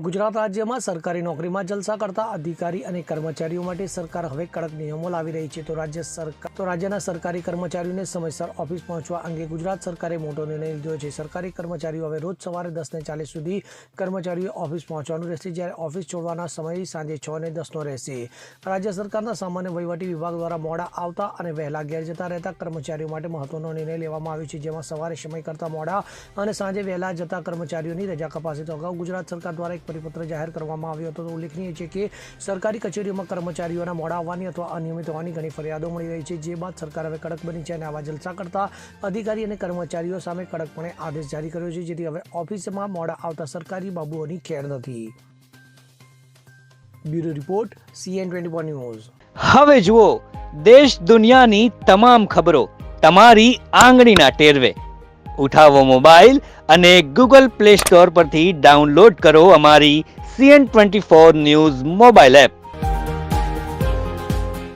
ગુજરાત રાજ્યમાં સરકારી નોકરીમાં જલસા કરતા અધિકારી અને કર્મચારીઓ માટે સરકાર હવે કડક નિયમો લાવી રહી છે. રાજ્યના સરકારી કર્મચારીઓને સમયસર ઓફિસ પહોંચવા અંગે ગુજરાત સરકારે મોટો નિર્ણય લીધો છે. સરકારી કર્મચારીઓ હવે રોજ સવારે 10:40 સુધી કર્મચારીઓ ઓફિસ પહોંચવાનું રહેશે, જ્યારે ઓફિસ છોડવાના સમય સાંજે 6:10 રહેશે. રાજ્ય સરકારના સામાન્ય વહીવટી વિભાગ દ્વારા મોડા આવતા અને વહેલા ઘેર જતા રહેતા કર્મચારીઓ માટે મહત્વનો નિર્ણય લેવામાં આવ્યો છે, જેમાં સવારે સમય કરતાં મોડા અને સાંજે વહેલા જતા કર્મચારીઓની રજા કપાશે. તો અગાઉ ગુજરાત સરકાર દ્વારા પરિપત્ર જાહેર કરવામાં આવ્યો હતો. ઉલ્લેખનીય છે કે સરકારી કચેરીઓમાં કર્મચારીઓના મોડા આવવાની અથવા અનિયમિત હોવાની ઘણી ફરિયાદો મળી રહી છે, જે બાદ સરકાર હવે કડક બની છે અને આવા જલસા કરતા અધિકારી અને કર્મચારીઓ સામે કડકપણે આદેશ જારી કર્યો છે, જેથી હવે ઓફિસમાં મોડા આવતા સરકારી બાબુઓની ખેર નથી. Bureau report, CN24 news. હવે જુઓ દેશ દુનિયાની તમામ ખબરો તમારી આંગળીના ટેરવે. ઉઠાવો મોબાઈલ અને Google Play Store પરથી ડાઉનલોડ કરો અમારી CN24 ન્યૂઝ મોબાઈલ એપ.